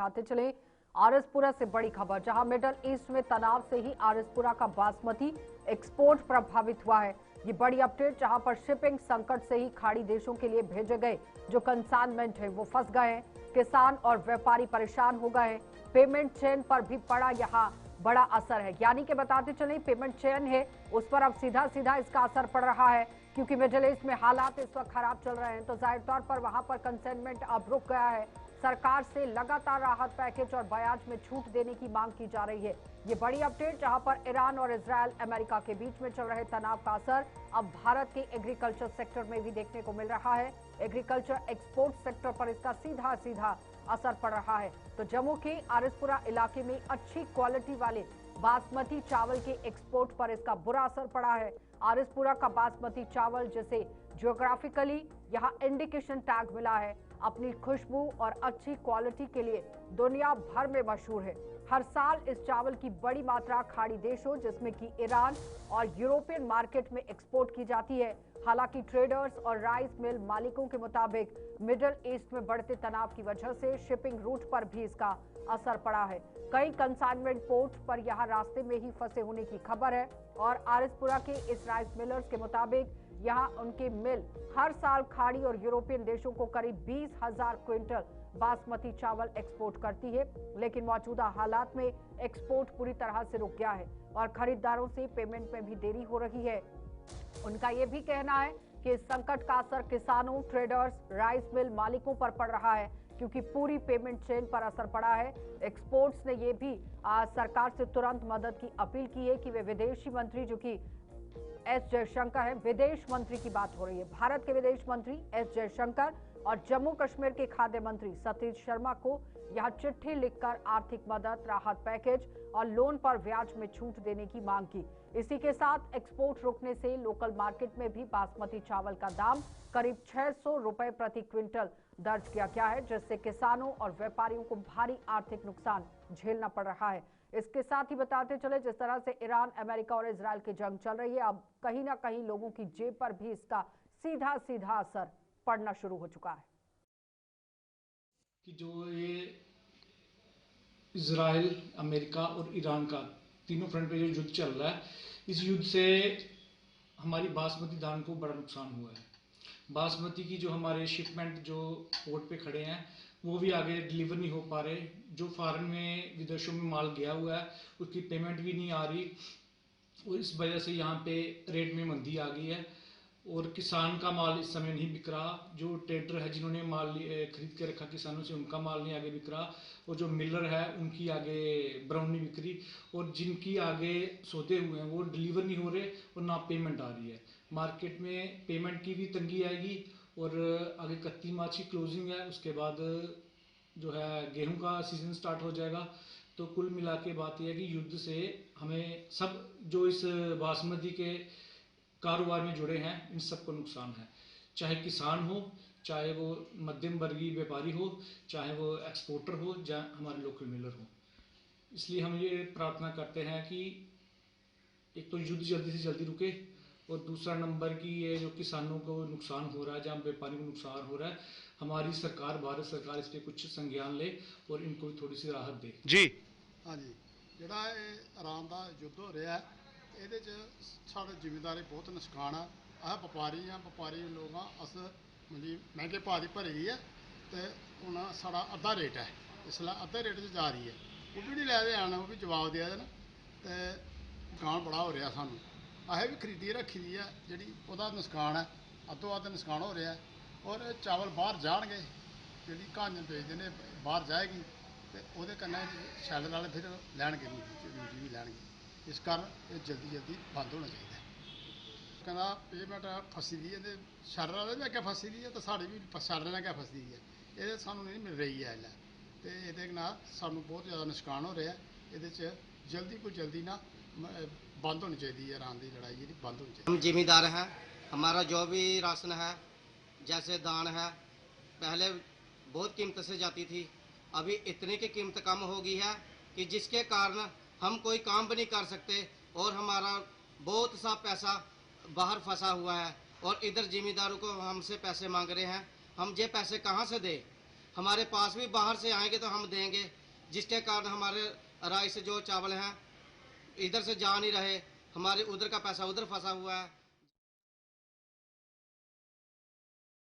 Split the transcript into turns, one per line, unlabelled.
आते चले आरएसपुरा से बड़ी खबर, जहां मिडल ईस्ट में तनाव से ही आरएसपुरा का बासमती एक्सपोर्ट प्रभावित हुआ है। ये बड़ी अपडेट, जहां पर शिपिंग संकट से ही खाड़ी देशों के लिए भेजे गए जो कंसाइनमेंट है वो फंस गए हैं। किसान और व्यापारी परेशान हो गए हैं। पेमेंट चेन पर भी पड़ा यहाँ बड़ा असर है। यानी कि बताते चले पेमेंट चेन है उस पर अब सीधा सीधा इसका असर पड़ रहा है, क्योंकि मिडल ईस्ट में हालात इस वक्त खराब चल रहे हैं, तो जाहिर तौर पर वहां पर कंसाइनमेंट अब रुक गया है। सरकार से लगातार राहत पैकेज और ब्याज में छूट देने की मांग की जा रही है। ये बड़ी अपडेट, जहां पर ईरान और इजरायल अमेरिका के बीच में चल रहे तनाव का असर अब भारत के एग्रीकल्चर सेक्टर में भी देखने को मिल रहा है। एग्रीकल्चर एक्सपोर्ट सेक्टर पर इसका सीधा सीधा असर पड़ रहा है। तो जम्मू के आरएसपुरा इलाके में अच्छी क्वालिटी वाले बासमती चावल के एक्सपोर्ट पर इसका बुरा असर पड़ा है। आरएसपुरा का बासमती चावल, जिसे ज्योग्राफिकली यहाँ इंडिकेशन टैग मिला है, अपनी खुशबू और अच्छी क्वालिटी के लिए दुनिया भर में मशहूर है। हर साल इस चावल की बड़ी मात्रा खाड़ी देशों जिसमें कि ईरान और यूरोपियन मार्केट में एक्सपोर्ट की जाती है। हालांकि ट्रेडर्स और राइस मिल मालिकों के मुताबिक मिडिल ईस्ट में बढ़ते तनाव की वजह से शिपिंग रूट पर भी इसका असर पड़ा है। कई कंसाइनमेंट पोर्ट पर यहाँ रास्ते में ही फंसे होने की खबर है और आरएसपुरा के इस राइस मिलर्स के मुताबिक यहाँ उनके मिल हर साल खाड़ी और यूरोपियन देशों को करीब 20,000 क्विंटल बासमती चावल एक्सपोर्ट करती है, लेकिन मौजूदा हालात में एक्सपोर्ट पूरी तरह से रुक गया है और खरीदारों से पेमेंट में भी देरी हो रही है। उनका यह भी कहना है कि इस संकट का असर किसानों, ट्रेडर्स, राइस मिल मालिकों पर पड़ रहा है, क्योंकि पूरी पेमेंट चेन पर असर पड़ा है। एक्सपोर्ट्स ने यह भी सरकार से तुरंत मदद की अपील की है कि वे विदेशी मंत्री, जो कि एस जयशंकर है, विदेश मंत्री की बात हो रही है, भारत के विदेश मंत्री एस जयशंकर और जम्मू कश्मीर के खाद्य मंत्री सतीश शर्मा को यहां चिट्ठी लिखकर आर्थिक मदद, राहत पैकेज और लोन पर ब्याज में छूट देने की मांग की। इसी के साथ एक्सपोर्ट रुकने से लोकल मार्केट में भी बासमती चावल का दाम करीब 600 रुपए प्रति क्विंटल दर्ज किया गया है, जिससे किसानों और व्यापारियों को भारी आर्थिक नुकसान झेलना पड़ रहा है। इसके साथ ही बताते चले, जिस तरह से ईरान, अमेरिका और इजरायल की जंग चल रही है, अब कहीं ना कहीं लोगों की जेब पर भी इसका सीधा सीधा असर पड़ना शुरू हो चुका है।
कि जो ये इजराइल, अमेरिका और ईरान का तीनों फ्रंट पे जो युद्ध चल रहा है, इस युद्ध से हमारी बासमती धान को बड़ा नुकसान हुआ है। बासमती की जो हमारे शिपमेंट जो पोर्ट पे खड़े हैं वो भी आगे डिलीवर नहीं हो पा रहे। जो फॉरेन में विदेशों में माल गया हुआ है उसकी पेमेंट भी नहीं आ रही और इस वजह से यहाँ पे रेट में मंदी आ गई है और किसान का माल इस समय नहीं बिक रहा। जो ट्रेडर है जिन्होंने माल खरीद के रखा किसानों से, उनका माल नहीं आगे बिक रहा और जो मिलर है उनकी आगे ब्राउन नहीं बिक रही और जिनकी आगे सौदे हुए हैं वो डिलीवर नहीं हो रहे और ना पेमेंट आ रही है। मार्केट में पेमेंट की भी तंगी आएगी और आगे 31 मार्च की क्लोजिंग है, उसके बाद जो है गेहूं का सीजन स्टार्ट हो जाएगा। तो कुल मिला के बात यह है कि युद्ध से हमें सब जो इस बासमती के कारोबार में जुड़े हैं इन सबको नुकसान है, चाहे किसान हो, चाहे वो मध्यम वर्गीय व्यापारी हो, चाहे वो एक्सपोर्टर हो, या हमारे लोकल मिलर हो। इसलिए हम ये प्रार्थना करते हैं कि एक तो युद्ध जल्दी से जल्दी रुके और दूसरा नंबर की ये जो किसानों को नुकसान हो रहा है, जहाँ व्यापारी को नुकसान हो रहा है, हमारी सरकार, भारत सरकार इस पर कुछ संज्ञान ले और इनको थोड़ी सी राहत दे।
जी
हाँ जी, ਜਿਹੜਾ ਆਰਾਮ ਦਾ ਯੁੱਧ ਹੋ ਰਿਹਾ ਇਹਦੇ 'ਚ ਸਾਡੇ ਜ਼ਿਮੀਂਦਾਰੀ ਬਹੁਤ ਨੁਕਸਾਨ ਆ। ਆਹ ਵਪਾਰੀ ਲੋਕ ਆ, ਅਸ ਮਤਲਬ ਮਹਿੰਗੇ ਭਾਅ ਦੀ ਭਰੀ ਗਈ ਹੈ ਤੇ ਹੁਣ ਸਾਡਾ ਅੱਧਾ ਰੇਟ ਹੈ, ਇਸ ਲਈ ਅੱਧੇ ਰੇਟ 'ਚ ਜਾ ਰਹੀ ਹੈ। ਉਹ ਵੀ ਨਹੀਂ ਲੈ ਰਹੇ ਆਣ, ਉਹ ਵੀ ਜਵਾਬ ਦਿਆ ਦੇਣ ਤੇ ਨੁਕਸਾਨ ਬੜਾ ਹੋ ਰਿਹਾ ਸਾਨੂੰ। ਆਹ ਵੀ ਖਰੀਦੀ ਰੱਖੀ ਦੀ ਹੈ ਜਿਹੜੀ ਉਹਦਾ ਨੁਕਸਾਨ ਹੈ, ਅੱਧੋ ਅੱਧ ਨੁਕਸਾਨ ਹੋ ਰਿਹਾ ਔਰ ਚਾਵਲ ਬਾਹਰ ਜਾਣਗੇ, ਜਿਹੜੀ ਕਹਾਣੀ ਵੇਚਦੇ ਨੇ ਬਾਹਰ ਜਾਏਗੀ ਤੇ ਉਹਦੇ ਕੰਨੇ ਛੱਡ ਨਾਲ ਫਿਰ ਲੈਣਗੇ ਦੂਜੀ ਵੀ ਲੈਣਗੇ। ਇਸ ਕਾਰਨ ਇਹ ਜਲਦੀ ਬੰਦ ਹੋਣਾ ਚਾਹੀਦਾ। ਕਹਿੰਦਾ ਪੇਮੈਂਟ ਫਸੀ ਦੀ ਇਹਦੇ ਸ਼ਰਰ ਵਾਲੇ ਵੀ ਅੱਗੇ ਫਸੀ ਦੀ ਹੈ ਤੇ ਸਾਡੀ ਵੀ ਸ਼ਰਰ ਨਾਲ ਅੱਗੇ ਫਸਦੀ ਹੈ। ਇਹ ਸਾਨੂੰ ਨਹੀਂ ਮਿਲ ਰਹੀ ਹੈ ਲੈ ਤੇ ਇਹਦੇ ਨਾਲ ਸਾਨੂੰ ਬਹੁਤ ਜ਼ਿਆਦਾ ਨੁਕਸਾਨ ਹੋ ਰਿਹਾ। ਇਹਦੇ 'ਚ ਜਲਦੀ ਨਾ बंद होनी चाहिए, ईरान की लड़ाई जी बंद होनी चाहिए।
हम जिम्मेदार हैं, हमारा जो भी राशन है, जैसे दान है, पहले बहुत कीमत से जाती थी, अभी इतने की कीमत कम हो गई है कि जिसके कारण हम कोई काम भी नहीं कर सकते और हमारा बहुत सा पैसा बाहर फंसा हुआ है और इधर जिम्मेदारों को हमसे पैसे मांग रहे हैं। हम ये पैसे कहाँ से दें? हमारे पास भी बाहर से आएंगे तो हम देंगे, जिसके कारण हमारे राइस जो चावल हैं इधर से जा नहीं रहे, हमारे उधर का पैसा उधर फंसा हुआ है।